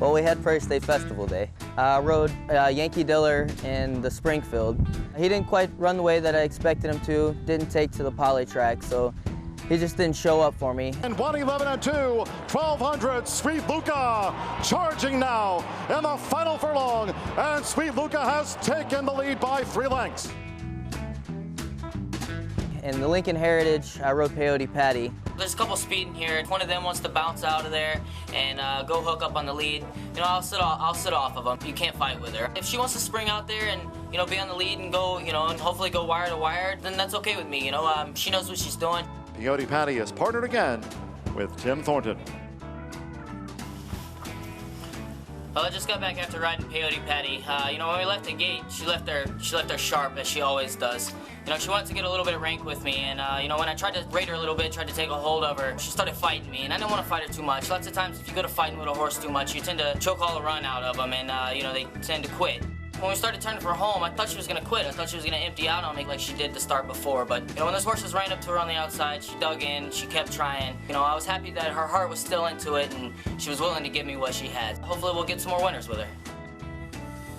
Well, we had Prairie State Festival day. I rode Yankee Diller in the Springfield. He didn't quite run the way that I expected him to, didn't take to the poly track, so he just didn't show up for me. And 1:11 and 2, 1200, Sweet Luca charging now in the final furlong, and Sweet Luca has taken the lead by 3 lengths. In the Lincoln Heritage, I rode Peyote Patty. There's a couple speeding here. If one of them wants to bounce out of there and go hook up on the lead, you know, I'll sit off of them. You can't fight with her. If she wants to spring out there and, you know, be on the lead and go, you know, and hopefully go wire to wire, then that's okay with me. You know, she knows what she's doing. Peyote Patty is partnered again with Tim Thornton. Well, I just got back after riding Peyote Patty. You know, when we left the gate, she left her sharp, as she always does. You know, she wanted to get a little bit of rank with me, and you know, when I tried to rate her a little bit, tried to take a hold of her, she started fighting me, and I didn't want to fight her too much. Lots of times, if you go to fighting with a horse too much, you tend to choke all the run out of them, and you know, they tend to quit. When we started turning for home, I thought she was going to quit. I thought she was going to empty out on me like she did to start before. But, you know, when those horses ran up to her on the outside, she dug in, she kept trying. You know, I was happy that her heart was still into it and she was willing to give me what she had. Hopefully we'll get some more winners with her.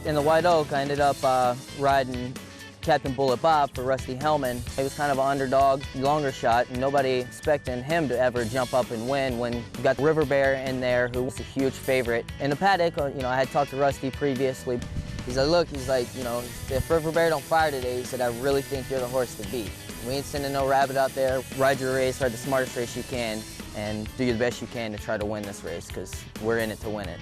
In the White Oak, I ended up riding Captain Bullet Bob for Rusty Hellman. He was kind of an underdog, longer shot, and nobody expecting him to ever jump up and win when you got River Bear in there, who was a huge favorite. In the paddock, you know, I had talked to Rusty previously. He's like, look, he's like, you know, if River Bear don't fire today, he said, I really think you're the horse to beat. We ain't sending no rabbit out there. Ride your race, ride the smartest race you can, and do the best you can to try to win this race, because we're in it to win it.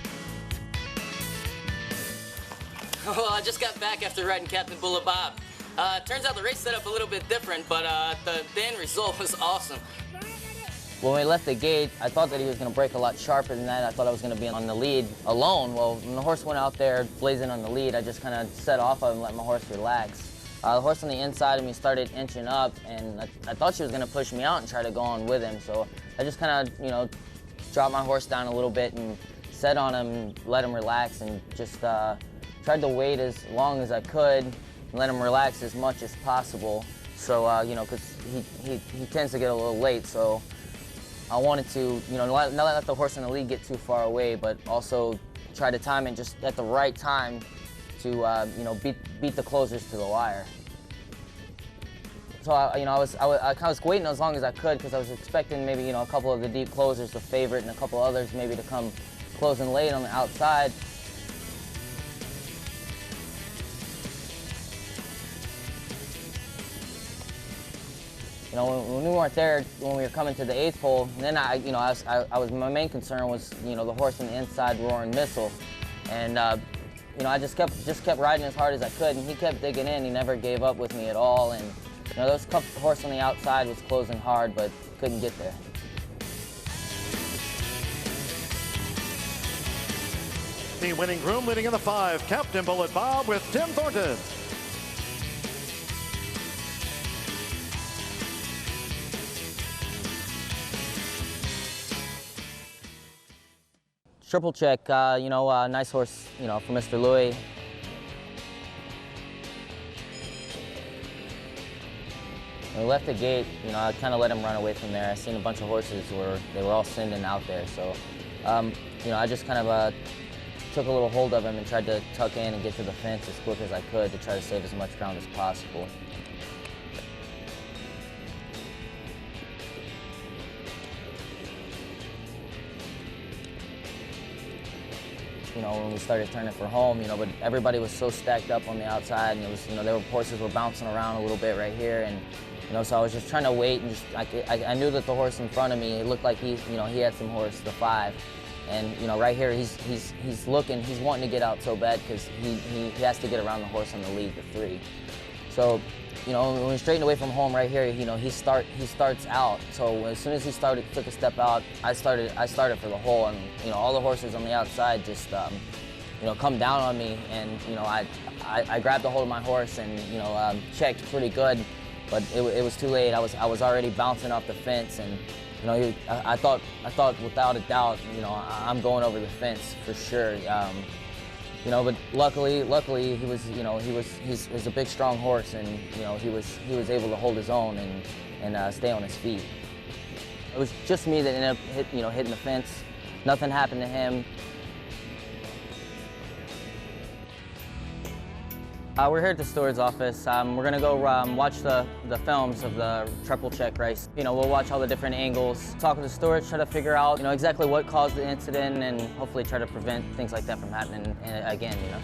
Well, I just got back after riding Captain Bullet Bob. Turns out the race set up a little bit different, but the end result was awesome. When we left the gate, I thought that he was going to break a lot sharper than that. I thought I was going to be on the lead alone. Well, when the horse went out there blazing on the lead, I just kind of set off of him and let my horse relax. The horse on the inside of me started inching up, and I thought she was going to push me out and try to go on with him. So I just kind of, you know, dropped my horse down a little bit and set on him and let him relax, and just tried to wait as long as I could and let him relax as much as possible. So, you know, because he tends to get a little late, so I wanted to, you know, not let the horse in the lead get too far away, but also try to time it just at the right time to, you know, beat the closers to the wire. So, you know, I kind of was waiting as long as I could, because I was expecting maybe, you know, a couple of the deep closers, the favorite, and a couple others maybe to come closing late on the outside. You know, when we weren't there, when we were coming to the 8th pole, then you know, my main concern was, you know, the horse on the inside, Roaring Missile, and you know, I just kept riding as hard as I could, and he kept digging in. He never gave up with me at all, and you know, those horse on the outside was closing hard, but couldn't get there. The winning groom leading in the 5, Captain Bullet Bob with Tim Thornton. Triple Check, you know, nice horse, you know, for Mr. Louie. When we left the gate, you know, I kind of let him run away from there. I seen a bunch of horses they were all sending out there, so you know, I just kind of took a little hold of him and tried to tuck in and get to the fence as quick as I could to try to save as much ground as possible. You know, when we started turning for home, you know, but everybody was so stacked up on the outside, and it was, you know, horses were bouncing around a little bit right here, and you know, so I was just trying to wait, and just I knew that the horse in front of me, it looked like he had some horse, the 5, and you know, right here he's looking, he's wanting to get out so bad because he has to get around the horse on the lead, the 3. So, you know, when we straightened away from home right here, you know, he starts out. So as soon as he took a step out, I started for the hole, and you know, all the horses on the outside just you know, come down on me, and you know, I grabbed a hold of my horse and you know, checked pretty good, but it was too late. I was already bouncing off the fence, and you know, I thought without a doubt, you know, I'm going over the fence for sure. You know, but luckily he was, you know, he's a big, strong horse, and you know, he was able to hold his own and stay on his feet. It was just me that ended up hitting the fence. Nothing happened to him. We're here at the steward's office. We're gonna go watch the films of the triple check race. You know, we'll watch all the different angles, talk with the stewards, try to figure out, you know, exactly what caused the incident and hopefully try to prevent things like that from happening again, you know.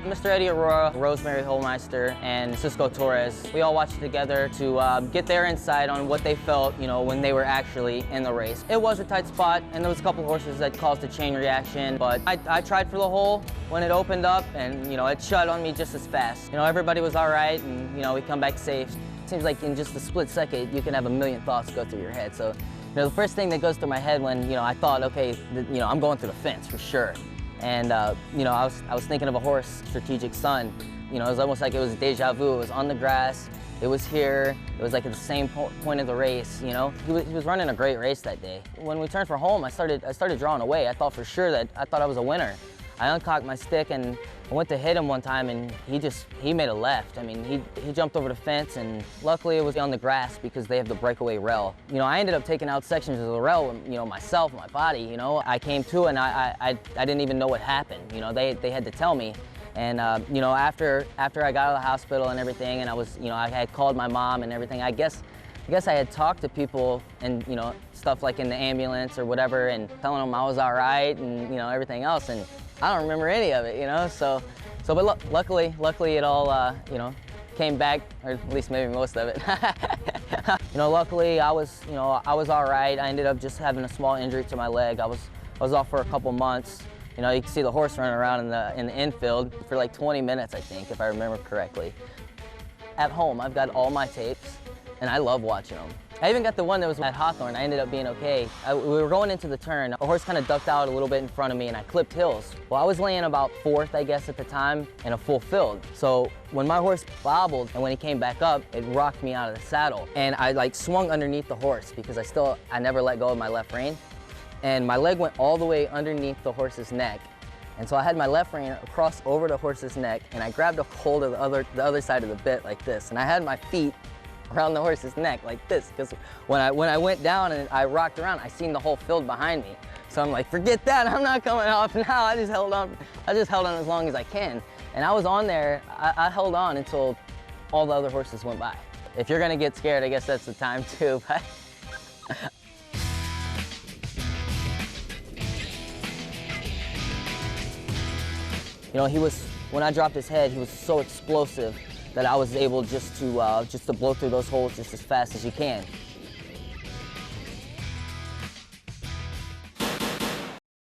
Mr. Eddie Aurora, Rosemary Holmeister, and Cisco Torres, we all watched together to get their insight on what they felt, you know, when they were actually in the race. It was a tight spot, and there was a couple horses that caused a chain reaction, but I tried for the hole when it opened up, and, you know, it shut on me just as fast. You know, everybody was all right, and, you know, we come back safe. It seems like in just a split second, you can have a million thoughts go through your head. So, you know, the first thing that goes through my head when, you know, I thought, okay, you know, I'm going through the fence for sure. And, you know, I was thinking of a horse, Strategic Sun. You know, it was almost like it was deja vu. It was on the grass. It was here. It was like at the same point of the race, you know. He was running a great race that day. When we turned for home, I started drawing away. I thought for sure that I thought I was a winner. I uncocked my stick and I went to hit him one time and he made a left. I mean, he jumped over the fence and luckily it was on the grass because they have the breakaway rail. You know, I ended up taking out sections of the rail, you know, myself, my body, you know. I came to and I didn't even know what happened. You know, they had to tell me. And, you know, after I got out of the hospital and everything and I was, you know, I had called my mom and everything, I guess I had talked to people and, you know, stuff like in the ambulance or whatever and telling them I was all right and, you know, everything else. And I don't remember any of it, you know, but luckily it all, you know, came back, or at least maybe most of it. You know, luckily I was all right. I ended up just having a small injury to my leg. I was off for a couple months. You know, you can see the horse running around in the infield for like 20 minutes, I think, if I remember correctly. At home, I've got all my tapes, and I love watching them. I even got the one that was at Hawthorne. I ended up being okay. We were going into the turn. A horse kind of ducked out a little bit in front of me and I clipped hills. Well, I was laying about fourth, I guess, at the time in a full field. So when my horse bobbled and when he came back up, it rocked me out of the saddle. And I like swung underneath the horse because I never let go of my left rein. And my leg went all the way underneath the horse's neck. And so I had my left rein across over the horse's neck and I grabbed a hold of the other side of the bit like this. And I had my feet around the horse's neck like this, because when I went down and I rocked around, I seen the whole field behind me. So I'm like, forget that, I'm not coming off now. I just held on as long as I can. And I was on there, I held on until all the other horses went by. If you're gonna get scared, I guess that's the time too. But you know, when I dropped his head, he was so explosive that I was able just to blow through those holes just as fast as you can.